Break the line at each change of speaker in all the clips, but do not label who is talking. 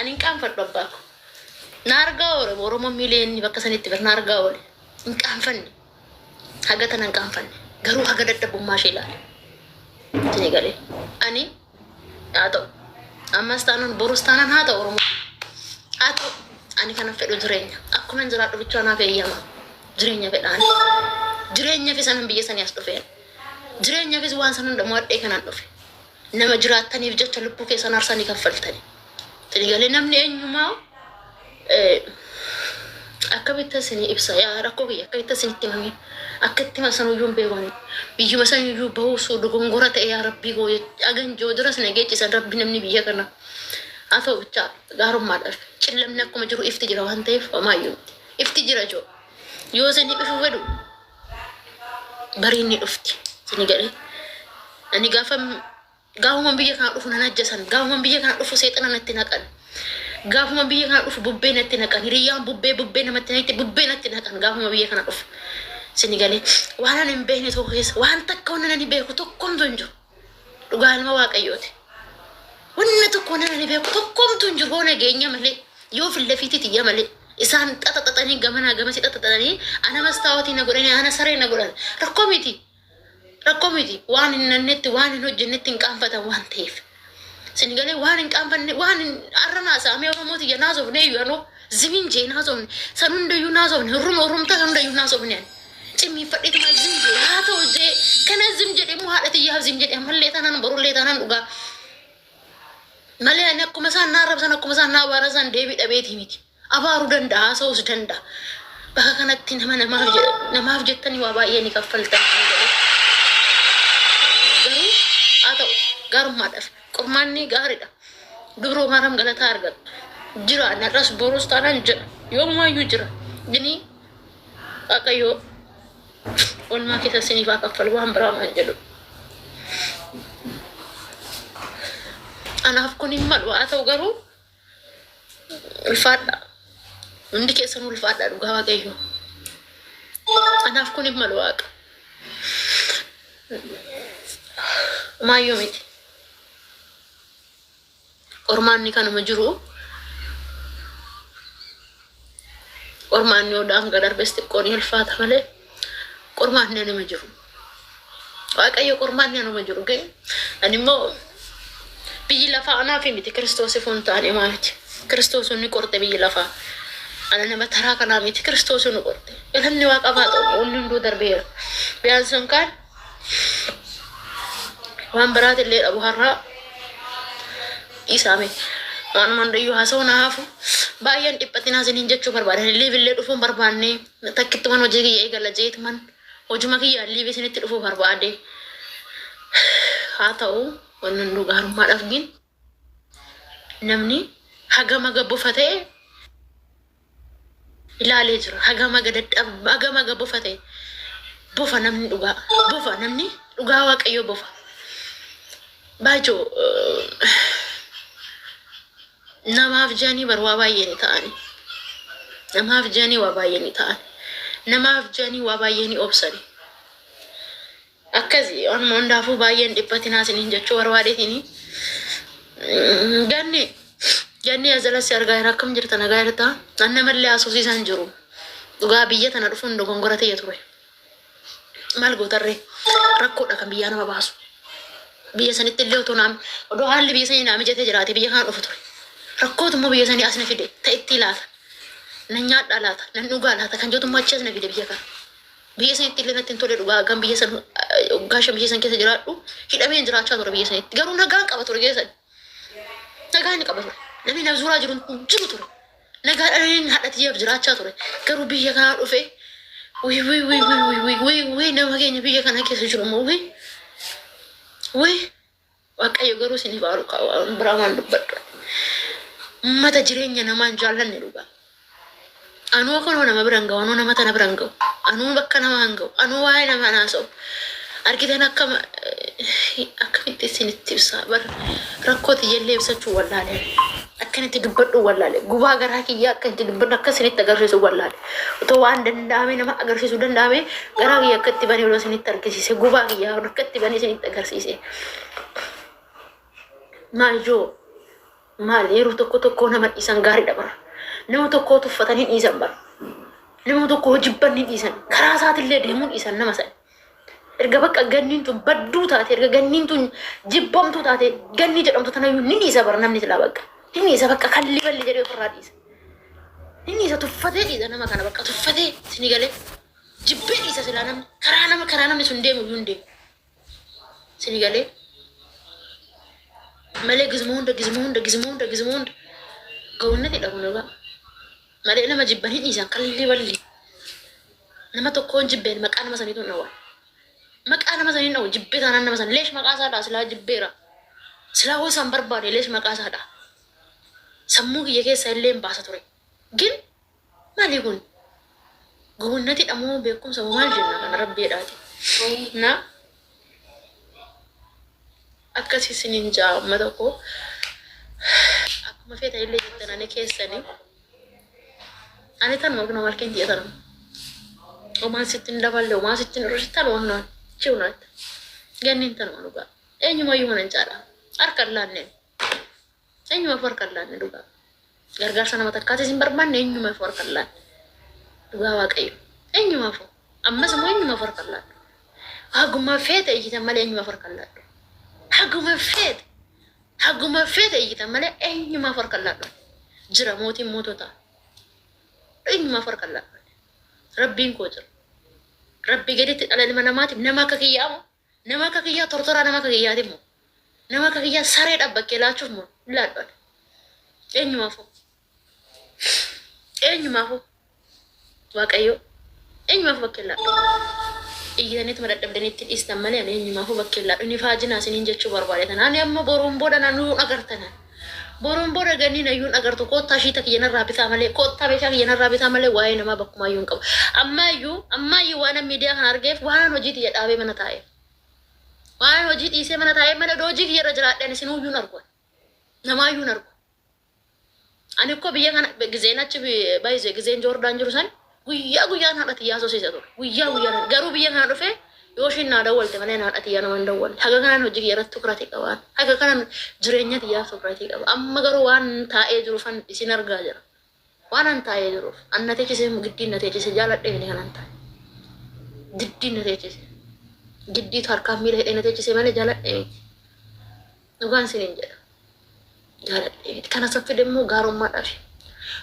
أنا كان فدباك نارجا ولا ورما ميلين بكسنة تبر نارجا ولا إن كان فني حاجة أنا كان فني قالوا حاجة دتبو ما شيء لا تني قالي أني أتو أما استانن بورستانن هذا ورما أتو أنا كان في الجرين أكو من زرار بتشانا في يوم جرينيا في الآن جرينيا في سنة بيجي أستوفين جرينيا في زوان سنة دموات إيه كان أستوفين نما جرات تاني بجت تلبو كي سنة رساني كفلتني تني قالي نمني إنه ما أكبت سني إبسا يا ركوبي أكبت سني تمامي أكبت ما سنو يوم بيواني بيجي مثلا يجوا بهوسو دكونغورة يا ربي قوي أجن جودرا سنجيتي سن ربي نمني بيجي كنا أثو بتشا غارم مادر كلمنا كم جرو إفتجرا هنتيف وما يوم إفتجرا جو يوزني بفودو بريني أفتي سني قالي أني قافم قاو من بيجي كان أفنا نجسن قاو من بيجي كان أفو سيتنا نتناكن قاو من بيجي كان أفو بوبي نتناكن ريان بوبي نمتنايت بوبي نتناكن قاو من بيجي كان أفو سني قالي وانا نبهني توخيس وان تكون أنا نبهك تكون دنجو لقال ما واقعيوتي وانا تكون أنا نبهك تكون دنجو هنا جينيا ملي يوف اللي فيتي تيجي ملي إسان تتتتني جمنا جمسي تتتتني أنا مستواتي نقولني أنا سري نقولن رقمتي وان النت وان نوج النت إنكان فتا وان تيف سنقالي وان إنكان فن وان أرنا سامي وموتي جنازو نيو أنو زمين جي نازو سنون ديو نازو هرم تكن ديو نازو بنيان تمي فريد ما زمجي هاتو جي كان زمجي مهارتي يا زمجي ملي تانا برو لي تانا نوغا ملي أنا كمسان نارب سان كمسان ناوارسان ديفيد أبيتي ميكي أبارو دندا سوس دندا بها كانت تنما نماف جتني وابايني كفلتني garum madaf qurmanni gaarida dubro maram galata argat jira naras boros tanan jira yoma yu jira gini akayo on ma kita sini fa kafal wa ambra man jado ana afkuni mal wa ataw garu الفاده عندك اسمه الفاده غوا غيو انا afkuni mal wa ما يوميتي ormaanni kanuma jiru ormaanni odaan gadar besti qoni hilfaata malee ormaanni nama jiru waaqayyo ormaanni nama jiru ge animmoo biyyi lafa anaa fi miti Kiristoos fontaane maati Kiristoos ni qorte biyyi lafa ana nama taraa kanaa miti Kiristoos ni qorte elanni waaqa baata onni nduu darbeera biyaansan kan waan baraate illee dhabu har'a isame wan man dayu hasona hafu bayan ipatina sinin jechu barbada liville dufo barbane takit man wajegi egala jeit man ojuma ki yalli be sinit dufo barbade hatau wannan dugar madaf gin namni hagama gabbu fate ilale jira hagama gabbu fate bofa namni duga waqayo bofa bajo namaaf jani barwa baay'ee ta'ani namaaf jani waa baay'ee ta'ani namaaf jani waa baay'ee obsani akkasi on mondafu baay'ee dhiphatina sinin jechuu barbaadetini ganni azala si argaa rakkam jirta nagaa jirta anna mallee asuusiisan jiru dhugaa biyya tana dhufuun dogongora ta'e ture maal gootarre rakkoodha kan biyyaa nama baasu biyya sanitti illee utuu naam odoo haalli biyya sanii naami jetee jiraate biyya kana dhufu ture rakkootummaa biyya sanii asna fide ta'etti laata nan nyaadha laata nan dhugaa laata kan jootummaa achi asna fide biyya kana biyya sanitti illee natti hin tole dhugaa gan biyya san gaasha biyya san keessa jiraadhu hidhamee jiraachaa ture biyya sanitti garuu nagaan qaba ture geessan nagaan qaba ture namni na zuuraa jiru ture nagaa dhalanii haadhatiyyaaf jiraachaa ture garuu biyya kana dhufe wi nama keenya biyya kana keessa jiru immoo wi waaqayyo garuu sinii baaru biraamaan dubbadhu mata jireenya namaan jaallanne dhugaa anuu akkanoo nama biran ga'u anuu nama tana biran ga'u anuu bakka namaan ga'u anuu waa'ee nama naasa'u argitan akkamitti isinitti ibsaa bara rakkooti jallee ibsachuu wallaale akkanitti dubbadhu wallaale gubaa garaa kiyyaa akkanitti dubbadhu akka isinitti agarsiisu wallaale otoo waan danda'ame nama agarsiisuu danda'ame garaa kiyya akkatti banee odoo isinitti argisiise gubaa kiyyaa akkatti banee isinitti agarsiise maajoo maal yeroo tokko nama dhiisan gaariidha bara. Nama tokko tuffatanii dhiisan bara. Nama tokko hojibban ni dhiisan. Karaa isaatillee deemuun dhiisan nama sana. Erga bakka ganniin tun badduu taate, erga ganniin tun jibbamtuu taate, ganni jedhamtu tanayyuu ni dhiisa bara namni silaa bakka. Ni dhiisa bakka kalli balli jedhee ofirraa dhiisa. Ni dhiisa tuffatee dhiisa nama kana bakka tuffatee sini galee. Jibbee dhiisa silaa namni. Karaa namni sun deemu iyyuu hin deemu. Sini galee. Malee gizmoo hunda gawwannati dhabu nagaa. Malee nama jibbanii dhiisan kalli balli. Nama tokkoon jibbeen maqaa nama saniitu hin dhawwan. Maqaa nama sanii dhawu jibbee taanaan nama san leesh maqaa isaadha silaa jibbeera. Silaa hoo isaan barbaade leesh maqaa isaadha. Sammuu kiyya keessa illee hin baasa ture. Gin maali kun? Gowwannati dhamoo beekumsa maal jenna kana rabbeedhaati. Na akkasii siniin jaa uummata koo akkuma feeta illee jettan ani keessanii ani tan magna malkeen tiyaatan. Omaan sittin daballe omaan sittin irratti waan naan ciunaat. Gannin tan manuga. Eenyumayyuu mana caadha. Harkaan laanneen. Eenyumaaf harkaan laanne dhugaa. Gargaarsa nama takkaati isin barbaanne eenyumaaf harkaan laanne. Dhugaa waaqayyo. Eenyumaaf ammas immoo eenyumaaf harkaan laanne. Haguma feete iyyitan malee eenyumaaf harkaan laanne. Haguma feete iyyitan malee eenyumaaf harkaan laanne. Jira mootiin mootota. Eenyumaaf harkaan laanne. Rabbiin koo jira. Rabbi gaditti dhala ilma namaatiif nama akka kiyyaa moo nama akka kiyyaa tortoraa nama akka kiyyaatiif moo nama akka kiyyaa saree dhaabbachee laachuuf moo laadhaan eenyumaafuu waaqayyo eenyumaafuu bakkee laadhu iyyitaniitu madadhabdaniitti dhiistan malee ani eenyumaafuu bakkee laadhu ni faajinaa isiniin jechuu barbaadetan ani amma boruun booda naannoo agartanan. Boron bora ganni na yun agar to kota shita kiyana rabita male kota besha kiyana rabita male wae nama bakuma yun kab amma yu wana media kan argeef wana hojiti ya dhabe mana tae wana hojiti ise mana tae mana doji kiyara jiraadhan sinu yun argo nama yun argo ani ko biya kan gizenachi bayze gizen jordan jurusan guyya na atiya so sesa to guyya garu biya kan dofe Yoshin nada walte mana na atiya na manda wal haga kanan hojii kiyarratti tukrati qaban haga kanan jireenya tiyaa tukrati qaba amma garuu waan taa'ee jiru fan isin argaa jira waan an taa'ee jiru annate kise giddiin na teechise jaaladhe ni kanan taa'e giddiin na teechise giddii harkaan miila hidhee na teechise malee jaaladhe dhugaan sinin jedha jaaladhe kana saffide immoo gaarummaadhaaf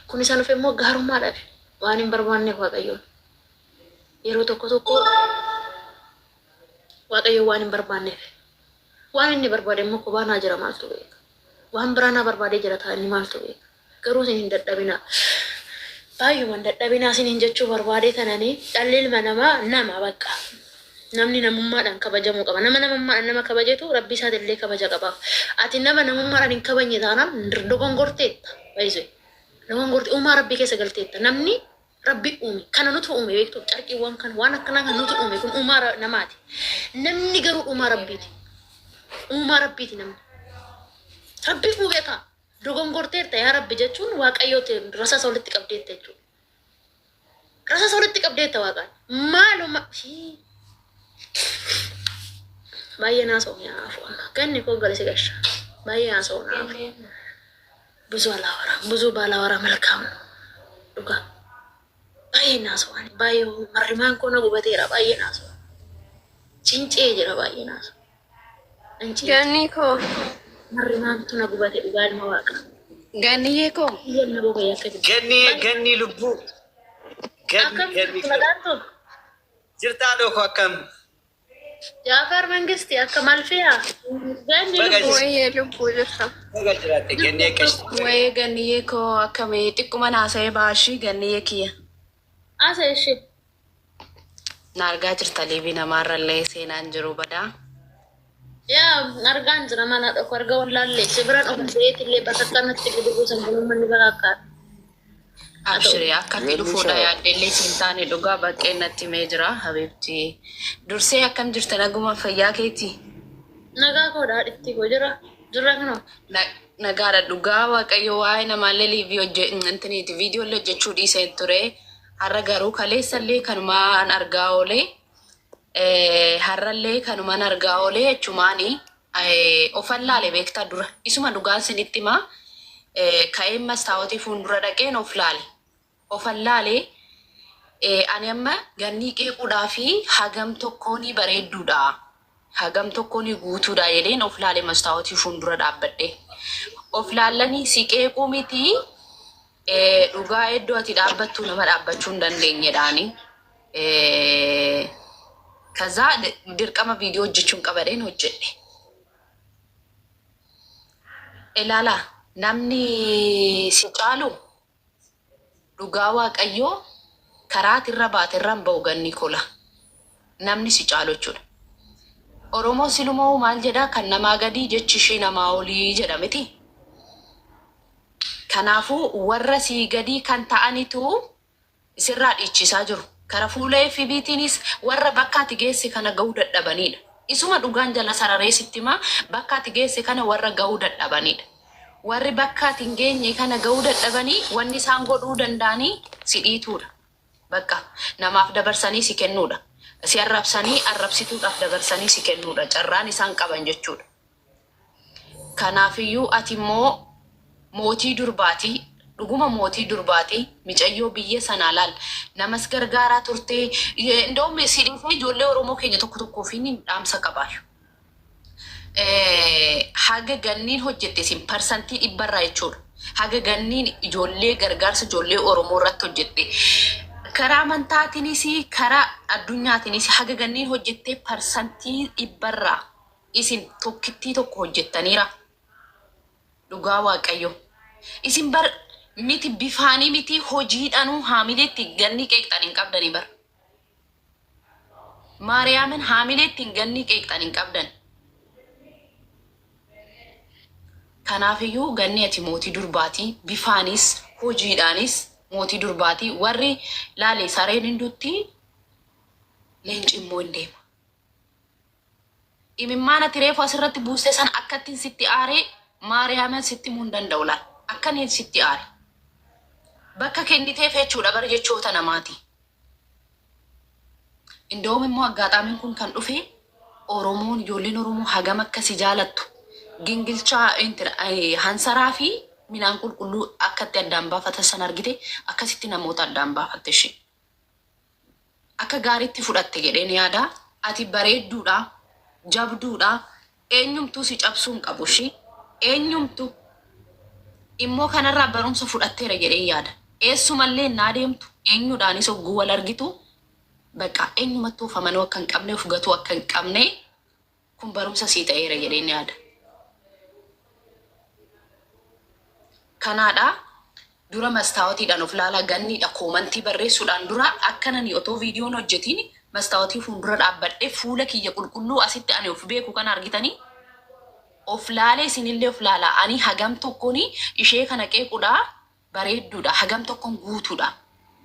kun isaan dhufe immoo gaarummaadhaaf waan hin barbaanneef waaqayyoon yeroo tokko waaqayyo waan hin barbaanneef waan inni barbaade immoo kobaanaa jira maaltu beeka waan biraanaa barbaadee jira taa'anii maaltu beeka garuu isin hin dadhabinaa baay'uman dadhabinaa isin hin jechuu barbaadee tananii dhalli ilma namaa nama bakka namni namummaadhaan kabajamuu qaba nama namummaadhaan nama kabajetu rabbi isaatiillee kabaja qabaaf ati nama namummaadhaan hin kabajne taanaan dogongorteetta baay'isee dogongortee uumaa rabbii keessa galteetta namni Rabbi umi kana nutu ume beektu carqiiwwan kan waan akkana kan nutu ume kun uumaa namaati namni garuu uumaa rabbiiti namni rabbi beeka dogongorteerta yaa rabbi jechuun waaqayyooti rasa isa walitti qabdeetta jechuudha rasa isa walitti qabdeetta waaqaan maaluma baay'ee naasoo naafu ganni koo galisi gasha baay'ee naasoo naafu ብዙ ባላወራ መልካም ነው dhugaa baay'ee naasawaan baay'ee marrimaan koo na gubateera baay'ee naasawaan cincee jira baay'ee naasawaan
ganni koo
marrimaantu na gubate dhugaa ilma waaqa
ganniyyee koo
yenna boga yakka
ganni lubbu ganni jirtaa dhoko akkam
Jaafar Mangisti akka malfiya ganni
wayyee lubbuu jirta
ganni akkas
wayyee ganniyyee koo akkamii xiqquma naasa'ee baashii ganniyyee kiyya
asa ishi
na argaa jirta liibii namaarrallee seenaan jiru badaa
yaa argaan jira mana dhoko arga wallaallee sibiran of beetillee basakkanatti guduu sanbuluu manni bakakkaadha
Abshiri akkatti dhufuudha yaaddeellee siin taane dhugaa baqqee natti mee jira habiibti dursee akkam jirta naguma fayyaa keeti
nagaa koodhaa dhitti koo jira kanoo
nagaadha dhugaa waaqayyo waa'ee namaallee liivii intiniiti viidiyoolee hojjechuu dhiisee ture har'a garuu kaleessallee kanumaan argaa oolee har'allee kanumaan argaa oolee jechumaanii ofan laale beektaa dura isuma dhugaan sinitti himaa ka'een mastaawotii fuuldura dhaqeen of laale. Ofan laale ani amma gannii qeequudhaa fi hagam tokkoonii bareedduudha. Hagam tokkoonii guutuudha jedheen of laale mastaawotii fuuldura dhaabbadhe. Of laallanii si qeequu miti dhugaa iddoo ati dhaabbattu nama dhaabbachuu hin dandeenyedhaani. Kazaa dirqama viidiyoo hojjechuun qabadheen hojjedhe. Ilaala namni si caalu dhugaa waaqayyoo karaatirra baatirraan ba'u ganni kola. Namni si caalu jechuudha. Oromoo silumoo maal jedhaa kan namaa gadii jechi ishee namaa olii jedha miti. Kanaafuu warra sii gadii kan ta'anitu isirraa dhiichisaa jiru. Kara fuula FBTnis warra bakka ati geesse kana ga'uu dadhabanidha. Isuma dhugaan jala sararee sitti himaa bakka ati geesse kana warra ga'uu dadhabanidha. Warri bakka ati hin geenye kana ga'uu dadhabanii wanni isaan godhuu danda'anii si dhiituudha. Bakka namaaf dabarsanii si kennuudha. Si arrabsanii arrabsituudhaaf dabarsanii si kennuudha. Carraan isaan qaban jechuudha. Kanaafiyyuu ati immoo mootii durbaatii dhuguma mootii durbaatii micayyoo biyya sanaa laal namas gargaaraa turtee indoom siidhiifee ijoollee Oromoo keenya tokko tokkoof hin dhaamsa qabaayu. Haga ganniin hojjette sin parsantii 100 jechuudha. Haga ganniin ijoollee gargaarsa ijoollee Oromoo irratti hojjette. Karaa amantaatiinis karaa addunyaatiinis haga ganniin hojjette parsantii 100 isin tokkittii tokko hojjettaniira. Dhugaa waaqayyo. Isin bar miti bifaanii miti hojiidhaanuu haamileetti ganni qeeqxan hin qabdanii bar. Maariyaamin haamileetti ganni qeeqxan hin qabdan. Kanaafiyyuu ganni ati mootii durbaatii bifaanis hojiidhaanis mootii durbaatii warri laalee sareen hinduutti leenci immoo hin deema. Imimmaan ati reefu asirratti buustee san akkattiin sitti aaree Maariyaamin sitti himuu hin danda'u laal. Akkaniin sitti aare. Bakka kenniteef jechuudha bara jechoota namaati. Indoom immoo aggaxaamiin kun kan dhufe Oromoon ijoolleen Oromoo hagam akkasi jaalattu. Gingilchaa hansaraa fi midhaan qulqulluu akkatti addaan baafatan san argite akkasitti namoota addaan baafatte ishee. Akka gaariitti fudhatte jedheen yaada. Ati bareedduudha, jabduudha, eenyumtuu si cabsuu hin qabu ishee. Eenyumtuu immoo kanarraa barumsa fudhatteera jedhee yaada. Eessumallee naa deemtu eenyuudhaanis hogguu wal argitu bakka eenyumattuu of amanuu akka hin qabne of gatuu akka hin qabne kun barumsa sii ta'eera jedheen yaada. Kanaadha dura mastaawotiidhaan of laalaa ganniidha koomantii barreessuudhaan dura akkanani otoo viidiyoon hojjetiin mastaawotii fuuldura dhaabbadhee fuula kiyya qulqulluu asitti ani of beeku kan argitanii of laalee isinillee of laalaa ani hagam tokkoon ishee kana qeequudha bareedduudha hagam tokkoon guutuudha.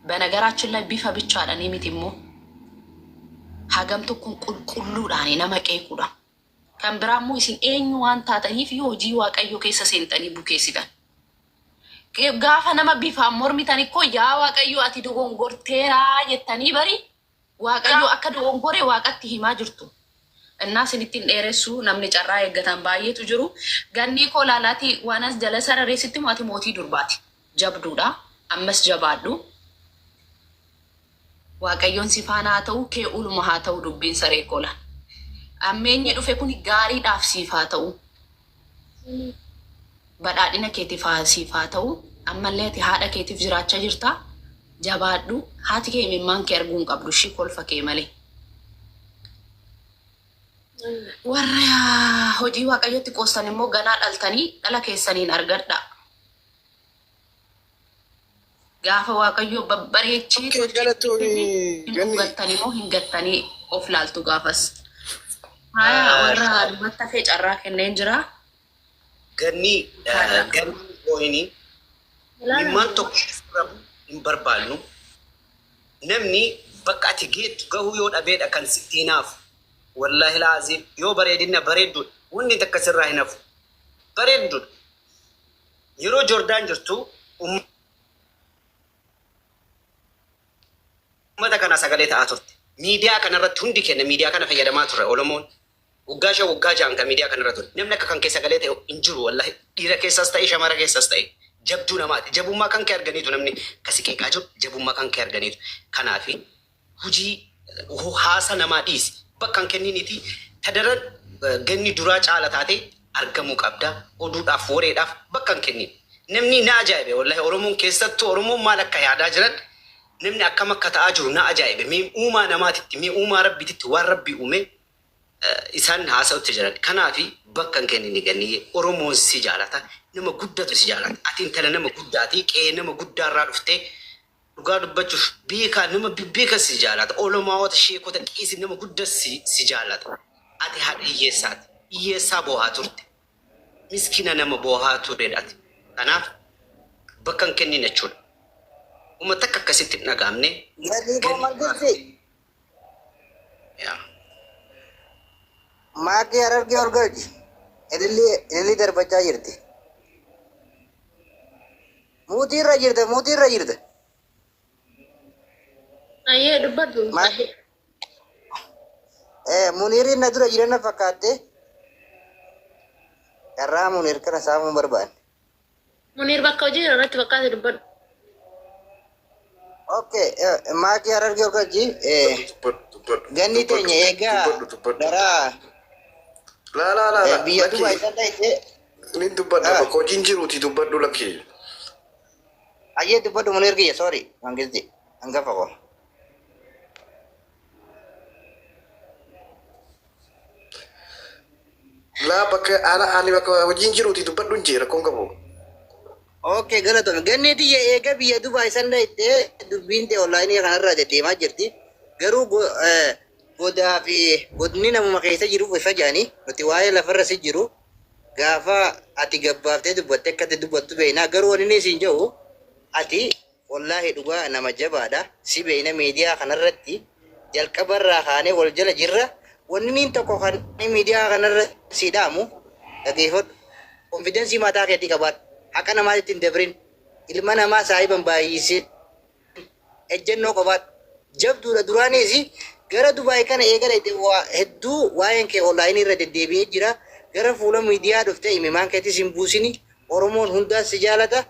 Banagaraachin ላይ bifa bichaadhaan miti immoo hagam tokkoon qulqulluudhaan nama qeequudha. Kan biraammoo isin eenyu waan taataniif hojii waaqayyoo keessa seentanii bukeessitan. Gaafa nama bifaan mormitan ikkoo yaa waaqayyoo ati dogongorteeraa jettanii bari waaqayyoo akka dogongore waaqatti himaa jirtu. Innaa sinittiin dheeressu namni carraa eeggatan baay'eetu jiru. Gannii koo laalaati waan as jala sarareessitti ati mootii durbaati. Jabduudha. Ammas jabaadhu. Waaqayyoon si faana haa ta'u kee uluma haa ta'u dubbiin saree kola. Ammeenyi dhufe kun gaariidhaaf siif haa ta'u. Badhaadhina keetiif siif haa ta'u. Ammallee ati haadha keetiif jiraachaa jirta. Jabaadhu. Haati kee imimmaan kee arguu hin qabdu ishii kolfa kee malee. Warra hojii waaqayyotti qoostan immoo ganaa dhaltanii dhala keessaniin argadha. Gaafa waaqayyoo babbareechee hin gattanii moo hin gattanii of laaltu gaafas. Haa warra dubbata fee carraa kenneen jira.
Ganni boo'inii dhimmaan tokko hin barbaannu namni bakka ati geettu gahuu yoo dhabeedha kan sitti hinaafu. Wallahi laazim yoo bareedina bareedduudha wanni takka sirraa hin hafu bareedduudha. Yeroo Joordaan jirtu ummata kana sagalee ta'aa turte. Miidiyaa kanarratti hundi kenna miidiyaa kana fayyadamaa ture Oromoon. Waggaa 6 kan miidiyaa kanarra ture. Namni akka kan kee sagalee ta'e hin jiru wallahi dhiira keessas ta'e shamara keessas ta'e. jabduu namaati. Jabummaa kan kee arganiitu namni kasi qeeqaa jiru jabummaa kan kee arganiitu. Kanaafi hujii haasa namaa dhiisi. Bakka hin kenniniiti tadaran ganni duraa caala taate argamuu qabda. Oduudhaaf wareedhaaf bakka hin kennin. Namni na ajaa'ibe wallahi Oromoon keessattuu Oromoon maal akka yaadaa jiran namni akkam akka ta'aa jiru na ajaa'ibe. Mee uumaa namaatitti mee uumaa rabbiititti waan rabbii uume isaan haasa'utti jiran. Kanaafi bakka hin kennini ganni Oromoon si jaalata. Nama guddatu si jaalata. Ati intala nama guddaati qe'ee nama guddaarraa dhuftee dhugaa dubbachuuf beekaa nama bibbeeka si jaalata. Olomaawota sheekota qiisi nama guddaa si jaalata. Ati haadha hiyyeessaati. Hiyyeessaa boohaa turte. Miskina nama boohaa turedhaati. Kanaaf bakka hin kennin jechuudha. Uummata akka akkasitti hin dhagaamne.
Maakii Harargee Orgoji ililii darbachaa jirti. Muutii irra jirte.
Ayyee dubbadhu.
Muniiriin na dura jiran fakkaatte carraa Muniir kana saamuu barbaanne.
Muniir bakka hojii irratti fakkaate dubbadhu.
Okay, maakii Harargee Orgoji ganni teenya eegaa daraa biyya Dubaay kan ta'e
ni dubbadha bakka hojiin jiruuti dubbadhu lakkee.
Ayyee dubbadhu Muniir kiyya sorry mangilti hangafa koo.
Laa bakka ani bakka hojiin jiruuti dubbadhu hin jee rakkoon qabu.
Okay, galatoome. Ganni tiyya eega biyya Dubaay san dhayte dubbiin ta'e onlaayinii kanarraa deddeemaa jirti. Garuu godaa fi godni namuma keessa jiruuf ifa jaanii nuti waa'ee lafarra si jiru gaafa ati gabbaaftee dubbatte akkatti dubbattu beeknaa. Garuu wanni isin jedhu ati wallaahi dhugaa nama jabaadha. Si beekna miidiyaa kanarratti jalqabarraa kaanee wal jala jirra. Wanni tokko kan miidiyaa kanarra si dhaamu dhageeffadhu. Konfidensii mataa keetii qabaadhu. Akka namaatti hin dabrin ilma namaa saahiban baay'isee ejjennoo qabaadhu. Jabduudha duraanis gara Dubaay kana eegala hedduu waa'een kee onlaayinii irra deddeebi'ee jira. Gara fuula miidiyaa dhuftee himimaan keetis hin buusini. Oromoon hundaas si jaalata.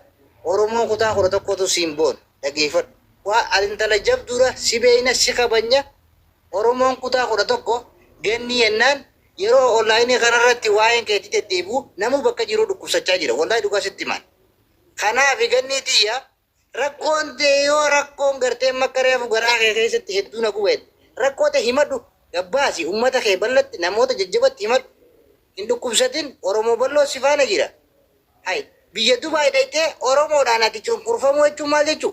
Oromoon kutaa 11tu siin boon dhageeffadhu. Waa intala jabduudha si beeyna si kabanya. Oromoon kutaa 11 ganni yennaan yeroo onlaayinii kanarratti waa'een keetii deddeebi'u namuu bakka jiru dhukkubsachaa jira. Wallaahi dhugaa sitti himan. Kanaaf ganni tiyya rakkoon ta'e yoo rakkoon gartee makkareefu garaa kee keessatti hedduu na gubeet. Rakkoota himadhu gabbaasi uummata kee bal'atti namoota jajjabatti himadhu. Hin dhukkubsatin Oromoo bal'oo si faana jira. Hai biyya Dubaay dhaytee Oromoodhaan ati cunqurfamuu jechuun maal jechuu?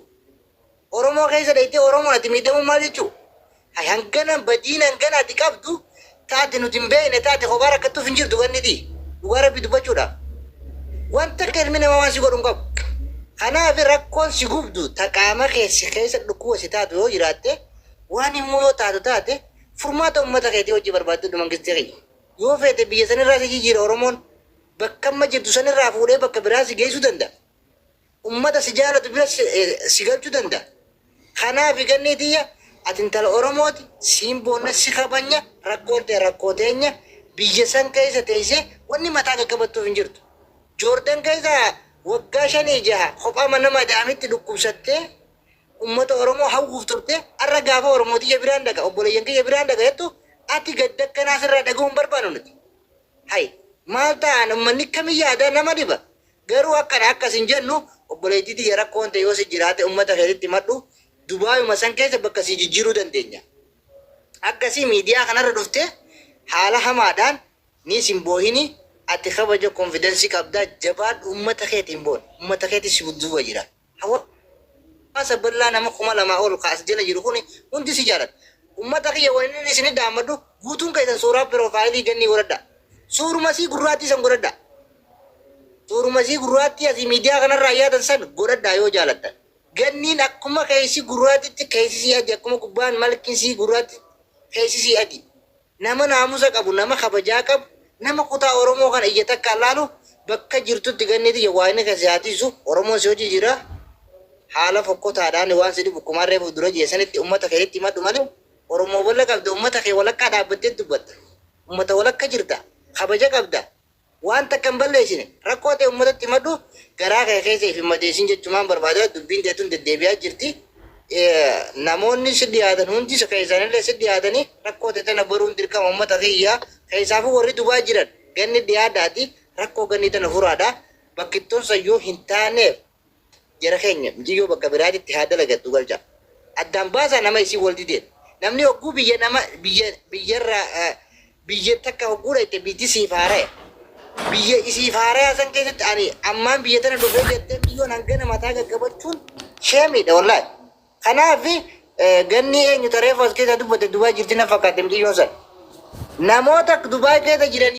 Oromoo keessa dhaytee Oromoon ati miidhamuu maal jechuu? Hai hangana badiin hangana ati qabdu taate nuti hin beekne taate kophaa rakkattuuf hin jirtu ganniti. Dhugaa rabbi dubbachuudha. Wanta akka ilmi namaa waan si godhu hin qabu. Kanaaf rakkoon si gubdu taqaama keessa dhukkuba si taatu yoo jiraatte waan immoo yoo taate furmaata uummata keetii hojii barbaaddu mangistii kee. Yoo feete biyya sanirraa si jijjiira Oromoon bakka amma jirtu sanirraa fuudhee bakka biraa si geessuu danda'a. Uummata si jaalatu bira si galchuu danda'a. Kanaaf ganni tiyya ati intala Oromooti siin boonna si kabanya rakkoo teenya biyya san keessa teessee wanni mataa gaggabattuuf hin jirtu. Joordan keessa waggaa 5-6 kophaa mana madaamitti dhukkubsattee uummata Oromoo hawwuuf turte har'a gaafa Oromootii biraan dhaga obboleeyyan kiyya biraan dhaga jettu ati gadda akkanaa sirraa dhaga'uun barbaadu nuti. Hai maal ta'an uummanni kamii yaada nama dhiba. Garuu akkana akkas hin jennu obboleettii tiyya rakkoon ta'e yoo si jiraate uummata keessatti madhu Dubaayuma san keessa bakka si jijjiiruu dandeenya. Akkasii miidiyaa kanarra dhufte haala hamaadhaan ni simboohini ati kabaja konfidensii qabdaa jabaadhu uummata keetiin boon uummata keetii si duuba jira. Hawaasa bal'aa nama 2,000 ol kaas jala jiru kun hundi si jaalata. Uummata kiyya waliin inni isin daammadhu guutuun keessan suuraa piroofaayilii ganni godhadha. Suuruma sii gurraattii san godhadha. Suuruma sii gurraattii asii miidiyaa kanarraa yaatan san godhadha yoo jaalattan. Ganniin akkuma keessi gurraatitti keessi si adi akkuma gubbaan malkiin si gurraatti keessi si adi. Nama naamusa qabu nama kabajaa qabu nama kutaa Oromoo kana iyya takka laalu bakka jirtutti ganniiti waa'ee keessaatiisu Oromoon si hojii jira. Haala fokkotaadhaan waan si dhibu kumarree fuuldura jeessanitti uummata keetti himadhu malee Oromoo walla qabda uummata kee walakkaa dhaabbattee dubbatta. Uummata walakka jirta kabaja qabda. Wanta kan balleessine rakkoo ta'e uummatatti maddu garaa kee keessa fi madeessin jechumaan barbaada dubbiin teetun deddeebi'aa jirti. Namoonni si dhiyaatan hundi keessanillee si dhiyaatanii rakkoo ta'e tana baruun dirqama uummata kiyyaa keessaafuu warri dubaa jiran ganni dhiyaadhaati rakkoo ganni tana furaadha. Bakkittoon sayyoo hin taaneef jara keenya mijiyyoo bakka biraatitti haa dalagattu galcha. Addaan baasaa nama isii wal dideen. Namni hogguu biyya nama biyyarraa biyya takka hogguudha itti biitti siif haara'e. Biyya isiif haara'aa san keessatti ani ammaan biyya tana dhufee jettee biyyoon hangana mataa gaggabachuun sheemiidha wallaahi. Kanaaf ganni eenyu tareef as keessa dubbate Dubaay jirti na fakkaate biyyoon san. Namoota Dubaay keessa jiran